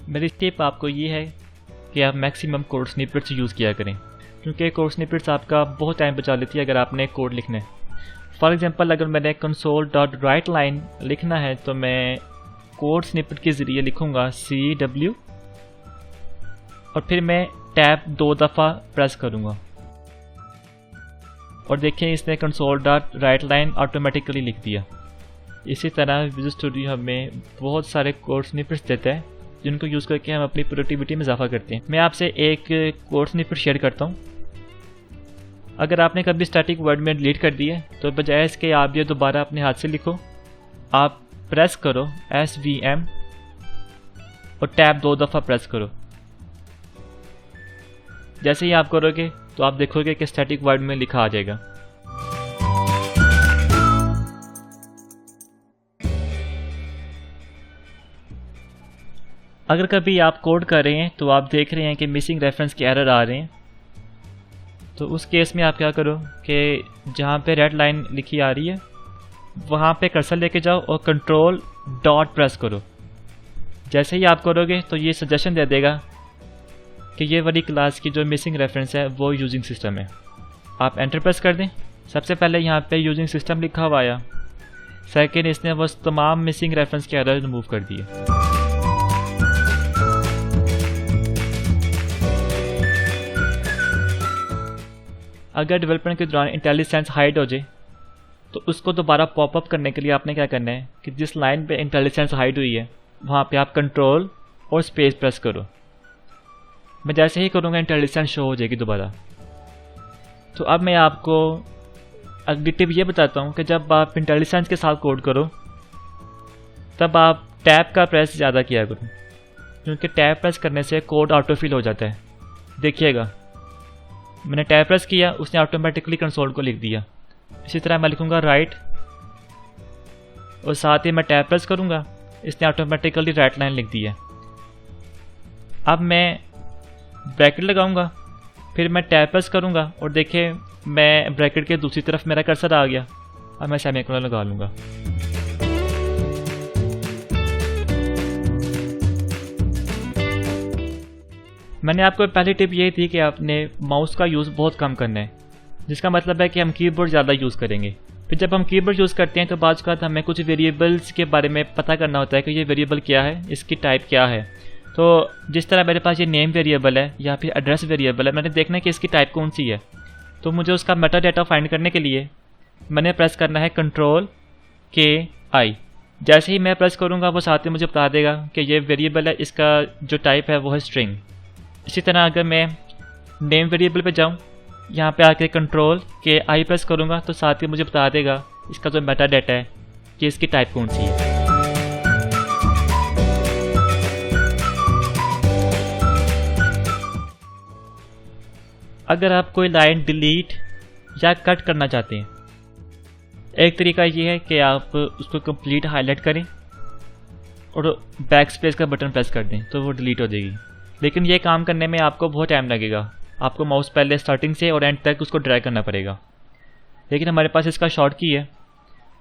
मेरी टिप आपको ये है कि आप मैक्सिमम कोड स्निपेट्स यूज़ किया करें, क्योंकि कोड स्निपेट्स आपका बहुत टाइम बचा लेती है अगर आपने कोड लिखना है। फॉर एग्जांपल अगर मैंने console.writeLine लिखना है तो मैं कोड स्निपेट के ज़रिए लिखूँगा CW और फिर मैं टैब 2 दफ़ा प्रेस करूँगा और देखें इसने console.writeLine ऑटोमेटिकली लिख दिया। इसी तरह विजुअल स्टूडियो हमें बहुत सारे कोड स्निपेट्स देता है जिनको यूज़ करके हम अपनी प्रोडक्टिविटी में इजाफा करते हैं। मैं आपसे एक कोड स्निपेट शेयर करता हूँ। अगर आपने कभी स्टैटिक वर्ड में डिलीट कर दिया तो बजाय इसके आप ये दोबारा अपने हाथ से लिखो, आप प्रेस करो SVM और टैब 2 दफ़ा प्रेस करो। जैसे ही आप करोगे तो आप देखोगे कि स्टैटिक वर्ड में लिखा आ जाएगा। अगर कभी आप कोड कर रहे हैं तो आप देख रहे हैं कि मिसिंग रेफरेंस के एरर आ रहे हैं, तो उस केस में आप क्या करो कि जहाँ पे रेड लाइन लिखी आ रही है वहाँ पे कर्सर लेके जाओ और कंट्रोल डॉट प्रेस करो। जैसे ही आप करोगे तो ये सजेशन दे देगा कि ये वाली क्लास की जो मिसिंग रेफरेंस है वो यूजिंग सिस्टम है। आप एंटर प्रेस कर दें। सबसे पहले यहाँ पे यूजिंग सिस्टम लिखा हुआ आया, सेकेंड इसने बस तमाम मिसिंग रेफरेंस के एरर रिमूव कर दिए। अगर डेवलपमेंट के दौरान इंटेलिजेंस हाइड हो जाए तो उसको दोबारा पॉपअप करने के लिए आपने क्या करना है कि जिस लाइन पे इंटेलिजेंस हाइड हुई है वहाँ पे आप कंट्रोल और स्पेस प्रेस करो। मैं जैसे ही करूँगा इंटेलिजेंस शो हो जाएगी दोबारा। तो अब मैं आपको अगली टिप ये बताता हूँ कि जब आप इंटेलिजेंस के साथ कोड करो तब आप टैब का प्रेस ज़्यादा किया करो, क्योंकि टैब प्रेस करने से कोड ऑटोफिल हो जाता है। देखिएगा मैंने टैब प्रेस किया, उसने ऑटोमेटिकली कंसोल को लिख दिया। इसी तरह मैं लिखूँगा राइट और साथ ही मैं टैब प्रेस करूँगा, इसने ऑटोमेटिकली राइट लाइन लिख दिया। अब मैं ब्रैकेट लगाऊंगा, फिर मैं टैब प्रेस करूँगा और देखिए मैं ब्रैकेट के दूसरी तरफ मेरा कर्सर आ गया। अब मैं सेमीकोलन लगा लूँगा। मैंने आपको पहली टिप ये थी कि आपने माउस का यूज़ बहुत कम करना है, जिसका मतलब है कि हम कीबोर्ड ज़्यादा यूज़ करेंगे। फिर जब हम कीबोर्ड यूज़ करते हैं तो बाज़ औक़ात हमें कुछ वेरिएबल्स के बारे में पता करना होता है कि ये वेरिएबल क्या है, इसकी टाइप क्या है। तो जिस तरह मेरे पास ये नेम वेरिएबल है या फिर एड्रेस वेरिएबल है, मैंने देखना है कि इसकी टाइप कौन सी है। तो मुझे उसका मेटा डाटा फाइंड करने के लिए मैंने प्रेस करना है Ctrl+K+I। जैसे ही मैं प्रेस करूँगा वो साथ ही मुझे बता देगा कि ये वेरिएबल है, इसका जो टाइप है वो है स्ट्रिंग। इसी तरह अगर मैं नेम वेरिएबल पे जाऊँ, यहाँ पे आके Ctrl+K+I प्रेस करूँगा तो साथ ही मुझे बता देगा इसका जो मेटा डाटा है कि इसकी टाइप कौन सी है। अगर आप कोई लाइन डिलीट या कट करना चाहते हैं, एक तरीका ये है कि आप उसको कंप्लीट हाईलाइट करें और बैक स्पेस का बटन प्रेस कर दें तो वो डिलीट हो जाएगी। लेकिन ये काम करने में आपको बहुत टाइम लगेगा, आपको माउस पहले स्टार्टिंग से और एंड तक उसको ड्रैग करना पड़ेगा। लेकिन हमारे पास इसका शॉर्ट की है,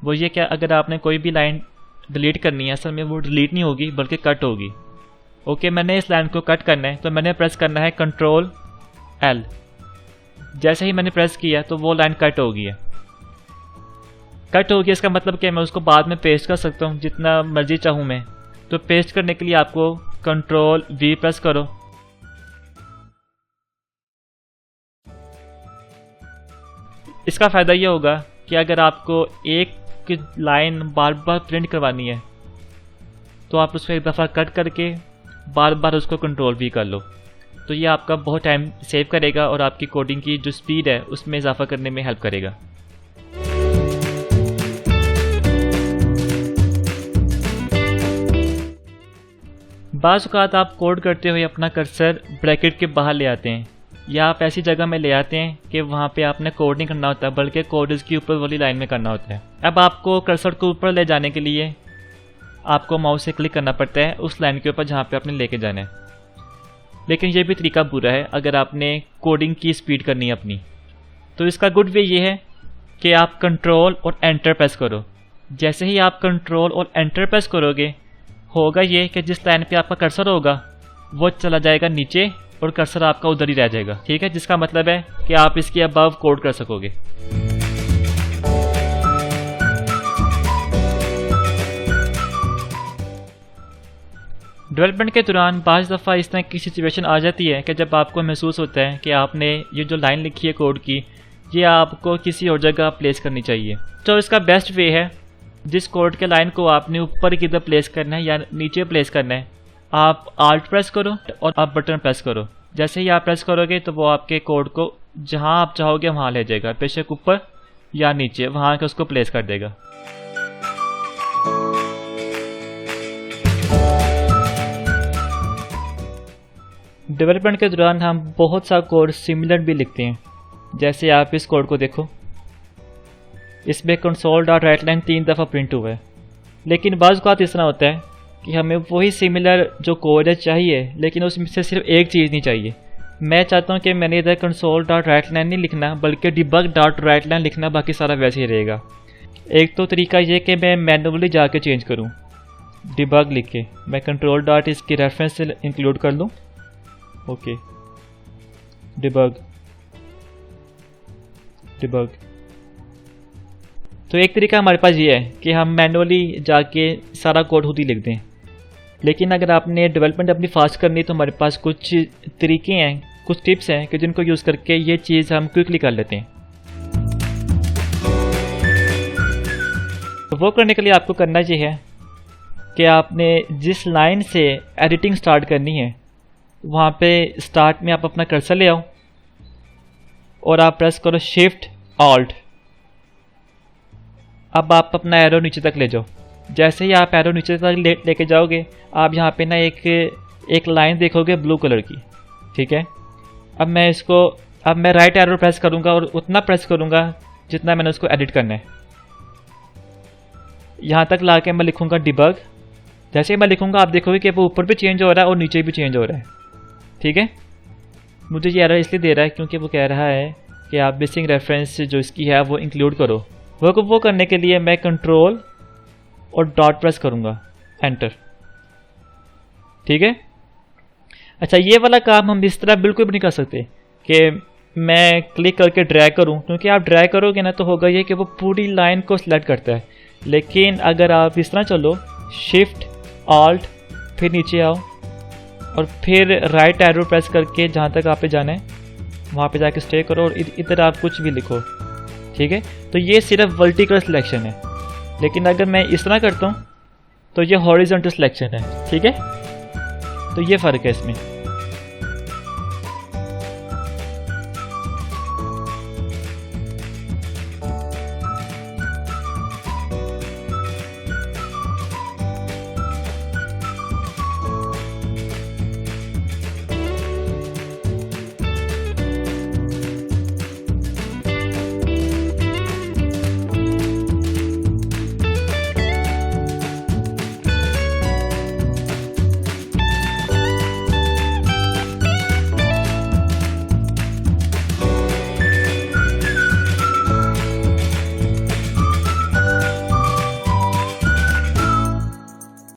वो ये क्या, अगर आपने कोई भी लाइन डिलीट करनी है असल में वो डिलीट नहीं होगी बल्कि कट होगी। ओके, मैंने इस लाइन को कट करना है तो मैंने प्रेस करना है Ctrl+L। जैसे ही मैंने प्रेस किया तो वो लाइन कट हो गई है। कट हो गई इसका मतलब कि मैं उसको बाद में पेस्ट कर सकता हूँ जितना मर्जी चाहूँ मैं। तो पेस्ट करने के लिए आपको Ctrl+V प्रेस करो। इसका फ़ायदा ये होगा कि अगर आपको एक लाइन बार बार प्रिंट करवानी है तो आप उसको एक दफ़ा कट करके बार बार उसको Ctrl+V कर लो, तो ये आपका बहुत टाइम सेव करेगा और आपकी कोडिंग की जो स्पीड है उसमें इजाफा करने में हेल्प करेगा। बाज़ औक़ात आप कोड करते हुए अपना कर्सर ब्रैकेट के बाहर ले आते हैं या आप ऐसी जगह में ले आते हैं कि वहाँ पे आपने कोड नहीं करना होता बल्कि कोड इसकी ऊपर वाली लाइन में करना होता है। अब आपको कर्सर को ऊपर ले जाने के लिए आपको माउस से क्लिक करना पड़ता है उस लाइन के ऊपर जहाँ पे आपने लेके जाना है। लेकिन ये भी तरीका बुरा है अगर आपने कोडिंग की स्पीड करनी है अपनी। तो इसका गुड वे ये है कि आप कंट्रोल और एंटर प्रेस करो। जैसे ही आप कंट्रोल और एंटर प्रेस करोगे होगा ये कि जिस लाइन पे आपका कर्सर होगा वो चला जाएगा नीचे और कर्सर आपका उधर ही रह जाएगा। ठीक है, जिसका मतलब है कि आप इसके अबव कोड कर सकोगे। डेवलपमेंट के दौरान बाज़ दफ़ा इस तरह की सिचुएशन आ जाती है कि जब आपको महसूस होता है कि आपने ये जो लाइन लिखी है कोड की, ये आपको किसी और जगह प्लेस करनी चाहिए। तो इसका बेस्ट वे है, जिस कोड के लाइन को आपने ऊपर किधर प्लेस करना है या नीचे प्लेस करना है, आप आल्ट प्रेस करो और आप बटन प्रेस करो। जैसे ही आप प्रेस करोगे तो वो आपके कोड को जहाँ आप चाहोगे वहाँ ले जाएगा, बेशक ऊपर या नीचे, वहाँ के उसको प्लेस कर देगा। डेवलपमेंट के दौरान हम बहुत सा कोड सिमिलर भी लिखते हैं। जैसे आप इस कोड को देखो, इसमें console.writeline 3 दफ़ा प्रिंट हुआ है, लेकिन बाज़ बात इस तरह होता है कि हमें वही सिमिलर जो कोड है चाहिए, लेकिन उसमें से सिर्फ एक चीज़ नहीं चाहिए। मैं चाहता हूँ कि मैंने इधर console.writeline नहीं लिखना, बल्कि debug.writeline लिखना, बाकी सारा वैसे ही रहेगा। एक तो तरीका ये कि मैं मैनुअली जाके चेंज करूँ, डिबग लिख के मैं कंट्रोल डॉट इसकी रेफरेंस से इंक्लूड कर लूँ। Okay, debug. तो एक तरीका हमारे पास ये है कि हम मैनुअली जाके सारा कोड खुद ही लिख दें, लेकिन अगर आपने डेवलपमेंट अपनी फास्ट करनी है तो हमारे पास कुछ तरीके हैं, कुछ टिप्स हैं कि जिनको यूज़ करके ये चीज़ हम क्विकली कर लेते हैं। तो वो करने के लिए आपको करना ये है कि आपने जिस लाइन से एडिटिंग स्टार्ट करनी है वहाँ पे स्टार्ट में आप अपना कर्सर ले आओ और आप प्रेस करो शिफ्ट ऑल्ट। अब आप अपना एरो नीचे तक ले जाओ। जैसे ही आप एरो नीचे तक लेके जाओगे, आप यहाँ पे ना एक लाइन देखोगे ब्लू कलर की। ठीक है, अब मैं राइट एरो प्रेस करूँगा और उतना प्रेस करूँगा जितना मैंने उसको एडिट करना है। यहाँ तक ला के मैं लिखूँगा डिबग। जैसे ही मैं लिखूँगा आप देखोगे कि वो ऊपर भी चेंज हो रहा है और नीचे भी चेंज हो रहा है। ठीक है, मुझे ये एरर इसलिए दे रहा है क्योंकि वो कह रहा है कि आप बेसिक रेफरेंस जो इसकी है वो इंक्लूड करो। वो करने के लिए मैं कंट्रोल और डॉट प्रेस करूँगा, एंटर। ठीक है, अच्छा ये वाला काम हम इस तरह बिल्कुल भी नहीं कर सकते कि मैं क्लिक करके ड्रैग करूँ, क्योंकि आप ड्रैग करोगे ना तो होगा ये कि वो पूरी लाइन को सिलेक्ट करता है। लेकिन अगर आप इस तरह चलो, शिफ्ट ऑल्ट फिर नीचे आओ और फिर राइट एरो प्रेस करके जहाँ तक आप पे जाना है वहाँ पे जाके स्टे करो और इधर आप कुछ भी लिखो। ठीक है, तो ये सिर्फ वर्टिकल सिलेक्शन है, लेकिन अगर मैं इस तरह करता हूँ तो ये हॉरिजॉन्टल सिलेक्शन है। ठीक है, तो ये फ़र्क है इसमें।